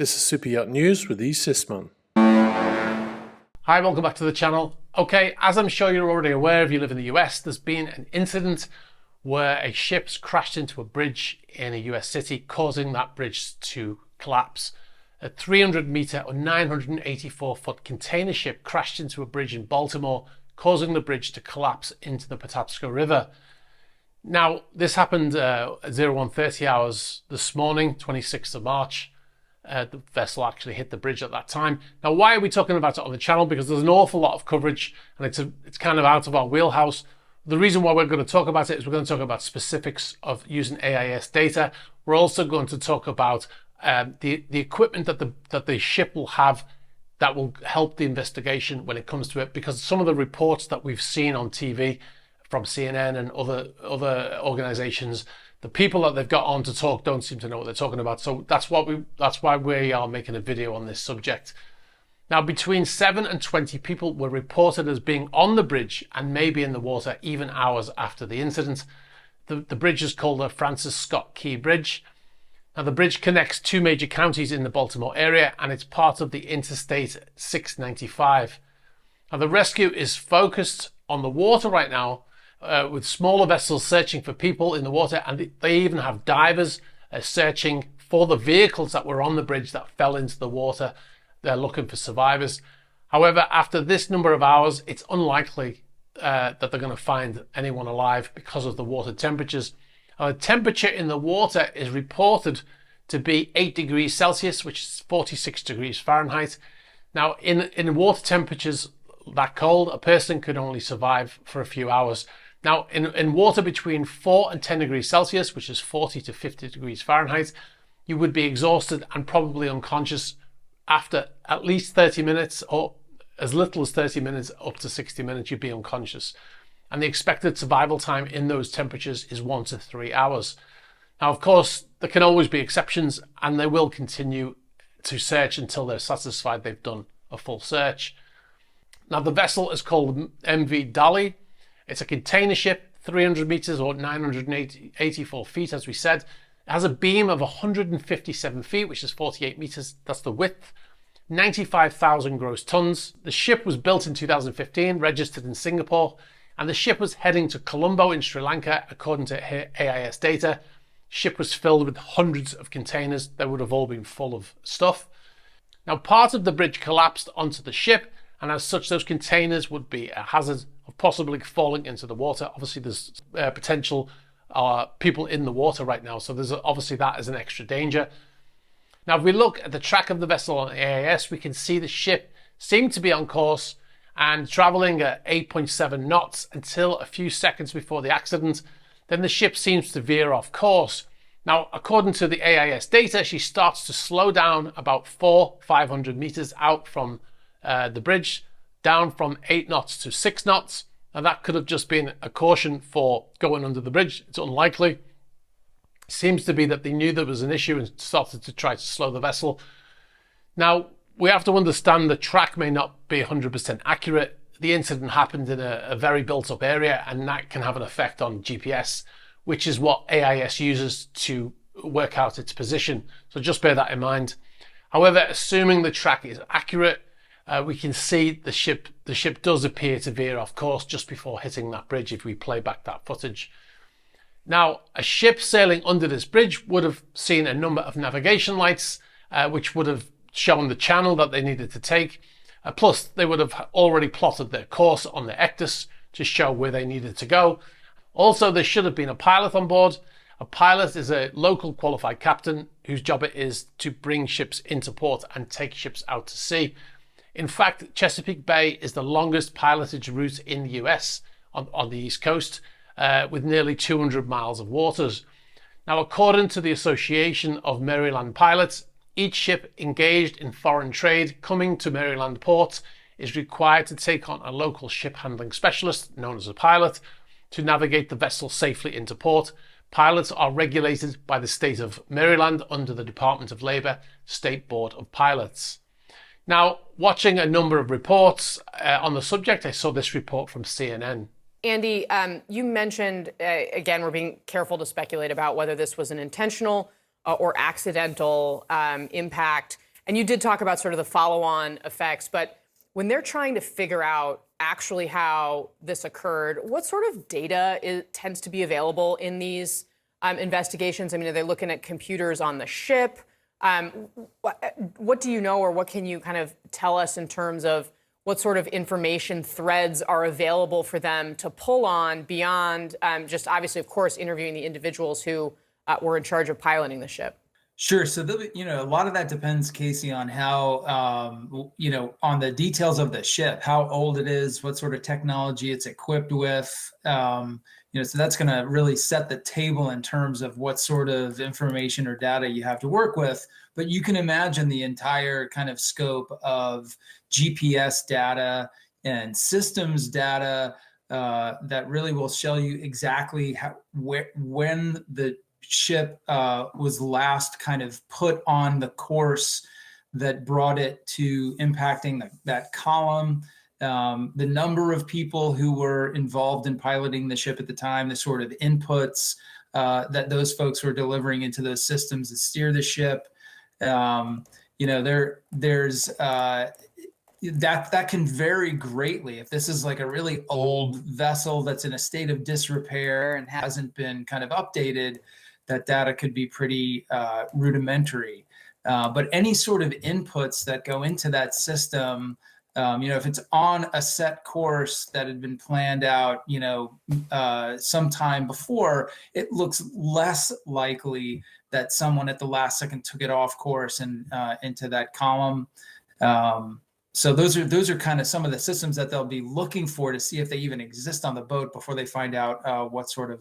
This is Super Yacht News with E. Sisman. Hi, welcome back to the channel. Okay, as I'm sure you're already aware if you live in the US, there's been an incident where a ship's crashed into a bridge in a US city, causing that bridge to collapse. A 300-meter or 984-foot container ship crashed into a bridge in Baltimore, causing the bridge to collapse into the Patapsco River. Now, this happened at 0130 hours this morning, 26th of March. The vessel actually hit the bridge at that time. Now, why are we talking about it on the channel? Because there's an awful lot of coverage and it's kind of out of our wheelhouse. The reason why we're going to talk about it is we're going to talk about specifics of using AIS data. We're also going to talk about the equipment that the ship will have that will help the investigation when it comes to it, because some of the reports that we've seen on TV from CNN and other organizations, the people that they've got on to talk don't seem to know what they're talking about. So that's why we are making a video on this subject. Now, between 7 and 20 people were reported as being on the bridge and maybe in the water even hours after the incident. The bridge is called the Francis Scott Key Bridge. Now, the bridge connects two major counties in the Baltimore area and it's part of the Interstate 695. Now, the rescue is focused on the water right now, with smaller vessels searching for people in the water, and they even have divers searching for the vehicles that were on the bridge that fell into the water. They're looking for survivors. However, after this number of hours, it's unlikely that they're going to find anyone alive because of the water temperatures. The temperature in the water is reported to be 8 degrees Celsius, which is 46 degrees Fahrenheit. Now, in water temperatures that cold, a person could only survive for a few hours. Now, in water between 4 and 10 degrees Celsius, which is 40 to 50 degrees Fahrenheit, you would be exhausted and probably unconscious after at least 30 minutes, or as little as 30 minutes up to 60 minutes, you'd be unconscious. And the expected survival time in those temperatures is 1 to 3 hours. Now, of course, there can always be exceptions, and they will continue to search until they're satisfied they've done a full search. Now, the vessel is called MV Dali. It's a container ship, 300 meters or 984 feet, as we said. It has a beam of 157 feet, which is 48 meters. That's the width. 95,000 gross tons. The ship was built in 2015, registered in Singapore, and the ship was heading to Colombo in Sri Lanka, according to AIS data. Ship was filled with hundreds of containers. They would have all been full of stuff. Now, part of the bridge collapsed onto the ship, and as such, those containers would be a hazard of possibly falling into the water. Obviously, there's potential people in the water right now, so there's obviously that as an extra danger. Now, if we look at the track of the vessel on AIS, we can see the ship seemed to be on course and traveling at 8.7 knots until a few seconds before the accident. Then the ship seems to veer off course. Now, according to the AIS data, she starts to slow down about 500 meters out from the bridge, down from 8 knots to 6 knots. And that could have just been a caution for going under the bridge. It's unlikely. It seems to be that they knew there was an issue and started to try to slow the vessel. Now, we have to understand the track may not be 100% accurate. The incident happened in a very built-up area, and that can have an effect on GPS, which is what AIS uses to work out its position. So just bear that in mind. However, assuming the track is accurate, we can see the ship does appear to veer off course just before hitting that bridge if we play back that footage. Now, a ship sailing under this bridge would have seen a number of navigation lights, which would have shown the channel that they needed to take. Plus, they would have already plotted their course on the Ectus to show where they needed to go. Also, there should have been a pilot on board. A pilot is a local qualified captain whose job it is to bring ships into port and take ships out to sea. In fact, Chesapeake Bay is the longest pilotage route in the US on the East Coast, with nearly 200 miles of waters. Now, according to the Association of Maryland Pilots, each ship engaged in foreign trade coming to Maryland port is required to take on a local ship handling specialist, known as a pilot, to navigate the vessel safely into port. Pilots are regulated by the state of Maryland under the Department of Labor State Board of Pilots. Now, watching a number of reports on the subject, I saw this report from CNN. Andy, you mentioned, again, we're being careful to speculate about whether this was an intentional or accidental impact. And you did talk about sort of the follow-on effects, but when they're trying to figure out actually how this occurred, what sort of data tends to be available in these investigations? I mean, are they looking at computers on the ship? What do you know, or what can you kind of tell us in terms of what sort of information threads are available for them to pull on beyond just obviously, of course, interviewing the individuals who were in charge of piloting the ship? Sure. So, a lot of that depends, Casey, on how, on the details of the ship, how old it is, what sort of technology it's equipped with. So that's going to really set the table in terms of what sort of information or data you have to work with. But you can imagine the entire kind of scope of GPS data and systems data that really will show you exactly when the ship was last kind of put on the course that brought it to impacting that column, the number of people who were involved in piloting the ship at the time, the sort of inputs that those folks were delivering into those systems that steer the ship. There's that can vary greatly. If this is like a really old vessel that's in a state of disrepair and hasn't been kind of updated, that data could be pretty rudimentary. But any sort of inputs that go into that system, if it's on a set course that had been planned out, sometime before, it looks less likely that someone at the last second took it off course and into that column. So those are kind of some of the systems that they'll be looking for to see if they even exist on the boat before they find out what sort of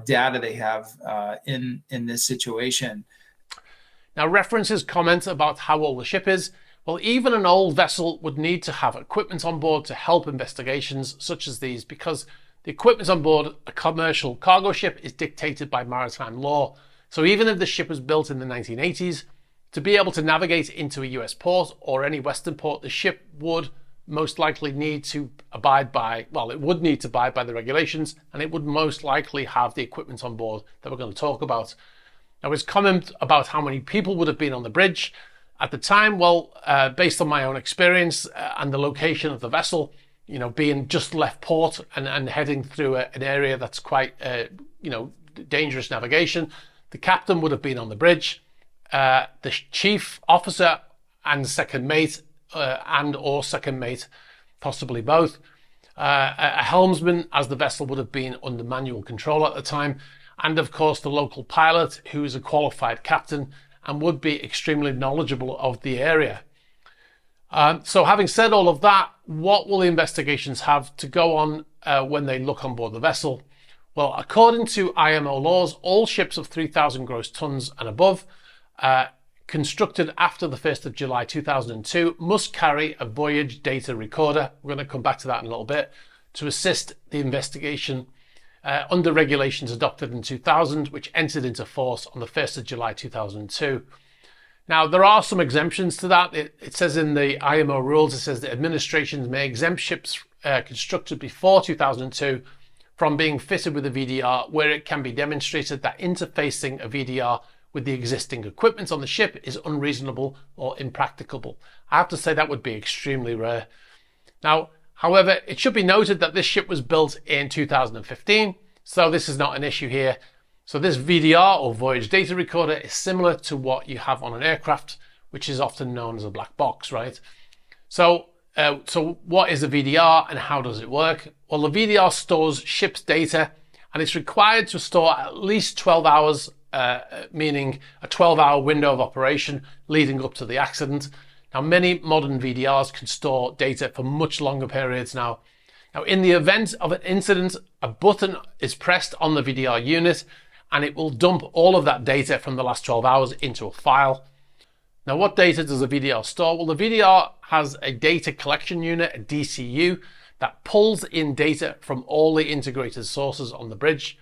data they have in this situation. Now, references comments about how old the ship is. Well, even an old vessel would need to have equipment on board to help investigations such as these, because the equipment on board a commercial cargo ship is dictated by maritime law. So even if the ship was built in the 1980s, to be able to navigate into a US port or any Western port, the ship would most likely need to abide by the regulations, and it would most likely have the equipment on board that we're going to talk about. Now, his comment about how many people would have been on the bridge at the time, based on my own experience and the location of the vessel, being just left port and heading through an area that's quite, dangerous navigation, the captain would have been on the bridge, the chief officer and second mate, or second mate, possibly both, a helmsman, as the vessel would have been under manual control at the time, and of course the local pilot, who is a qualified captain and would be extremely knowledgeable of the area. So having said all of that, what will the investigations have to go on when they look on board the vessel? Well, according to IMO laws, all ships of 3,000 gross tons and above constructed after the 1st of July 2002 must carry a Voyage data recorder. We're going to come back to that in a little bit, to assist the investigation under regulations adopted in 2000, which entered into force on the 1st of July 2002. Now, there are some exemptions to that. It says in the IMO rules, it says that administrations may exempt ships constructed before 2002 from being fitted with a VDR where it can be demonstrated that interfacing a VDR with the existing equipment on the ship is unreasonable or impracticable. I have to say that would be extremely rare. Now, however, it should be noted that this ship was built in 2015, so this is not an issue here. So this VDR, or Voyage data recorder, is similar to what you have on an aircraft, which is often known as a black box, right? So what is a VDR and how does it work? Well, the VDR stores ship's data, and it's required to store at least 12 hours, meaning a 12-hour window of operation leading up to the accident. Now, many modern VDRs can store data for much longer periods now. Now, in the event of an incident, a button is pressed on the VDR unit and it will dump all of that data from the last 12 hours into a file. Now, what data does a VDR store? Well, the VDR has a data collection unit, a DCU, that pulls in data from all the integrated sources on the bridge.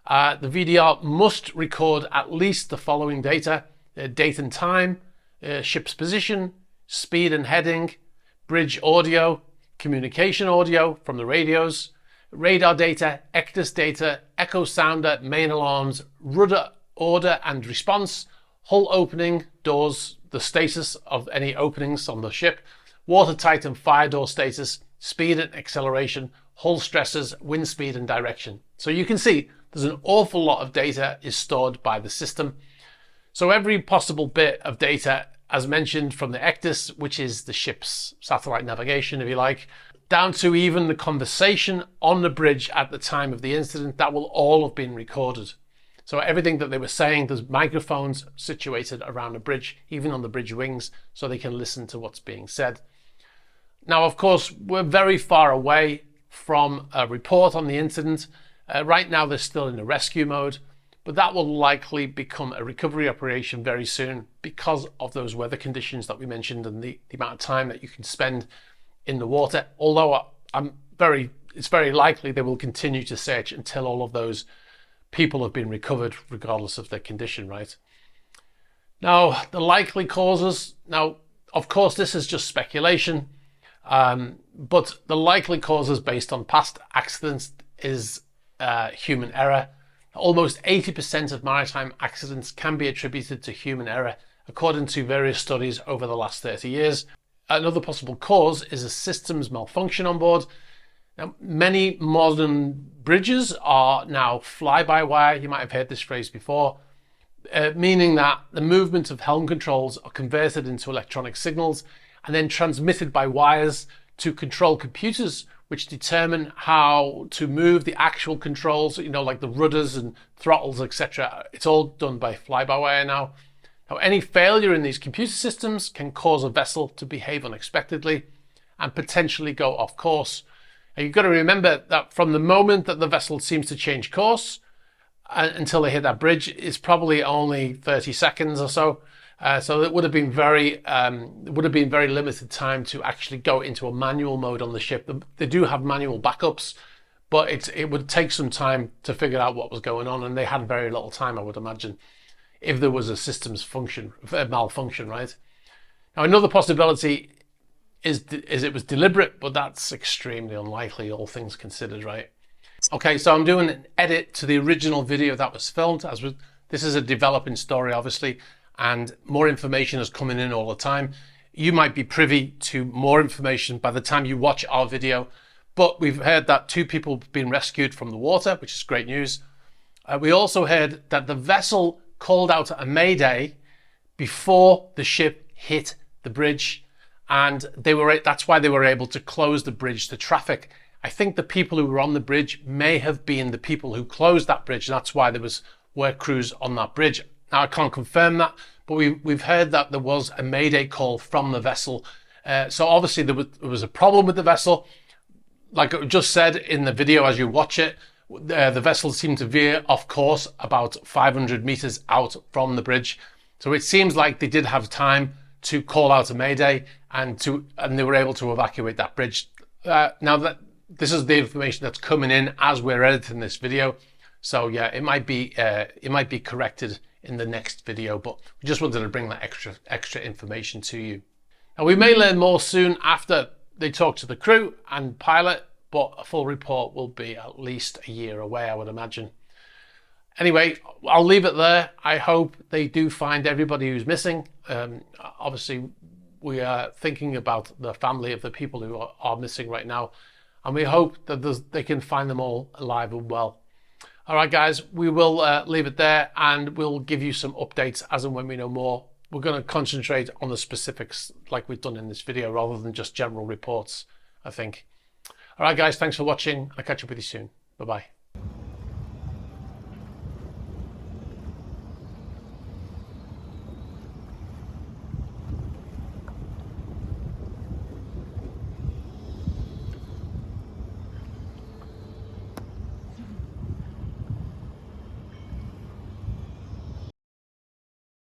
The VDR must record at least the following data: date and time, ship's position, speed and heading, bridge audio, communication audio from the radios, radar data, ECDIS data, echo sounder, main alarms, rudder order and response, hull opening, doors the status of any openings on the ship, watertight and fire door status, speed and acceleration, hull stresses, wind speed and direction. So you can see there's an awful lot of data is stored by the system. So every possible bit of data, as mentioned, from the ECDIS, which is the ship's satellite navigation, if you like, down to even the conversation on the bridge at the time of the incident, that will all have been recorded. So everything that they were saying, there's microphones situated around the bridge, even on the bridge wings, so they can listen to what's being said. Now, of course, we're very far away from a report on the incident. Right now, they're still in a rescue mode, but that will likely become a recovery operation very soon because of those weather conditions that we mentioned and the amount of time that you can spend in the water. Although it's very likely they will continue to search until all of those people have been recovered, regardless of their condition, right? Now, the likely causes. Now, of course, this is just speculation, but the likely causes based on past accidents is human error. Almost 80% of maritime accidents can be attributed to human error, according to various studies over the last 30 years. Another possible cause is a systems malfunction on board. Now, many modern bridges are now fly-by-wire. You might have heard this phrase before, meaning that the movement of helm controls are converted into electronic signals and then transmitted by wires to control computers, which determine how to move the actual controls, like the rudders and throttles, etc. It's all done by fly-by-wire now. Now, any failure in these computer systems can cause a vessel to behave unexpectedly and potentially go off course. And you've got to remember that from the moment that the vessel seems to change course until they hit that bridge is probably only 30 seconds or so. So it would have been very limited time to actually go into a manual mode on the ship. They do have manual backups, but it would take some time to figure out what was going on, and they had very little time, I would imagine, if there was a systems malfunction, right? Now, another possibility is it was deliberate, but that's extremely unlikely, all things considered, right? Okay, so I'm doing an edit to the original video that was filmed. This is a developing story, obviously, and more information is coming in all the time. You might be privy to more information by the time you watch our video, but we've heard that 2 people have been rescued from the water, which is great news. We also heard that the vessel called out a mayday before the ship hit the bridge, and that's why they were able to close the bridge to traffic. I think the people who were on the bridge may have been the people who closed that bridge, and that's why there was work crews on that bridge. Now, I can't confirm that, but we've heard that there was a mayday call from the vessel. So obviously there was a problem with the vessel. Like I just said in the video as you watch it, the vessel seemed to veer off course about 500 meters out from the bridge. So it seems like they did have time to call out a mayday and they were able to evacuate that bridge. Now that this is the information that's coming in as we're editing this video. So yeah, it might be corrected in the next video, but we just wanted to bring that extra information to you. Now, we may learn more soon after they talk to the crew and pilot, but a full report will be at least a year away, I would imagine. Anyway, I'll leave it there. I hope they do find everybody who's missing. Obviously, we are thinking about the family of the people who are missing right now, and we hope that they can find them all alive and well. All right, guys, we will leave it there, and we'll give you some updates as and when we know more. We're going to concentrate on the specifics like we've done in this video rather than just general reports, I think. All right, guys, thanks for watching. I'll catch up with you soon. Bye-bye.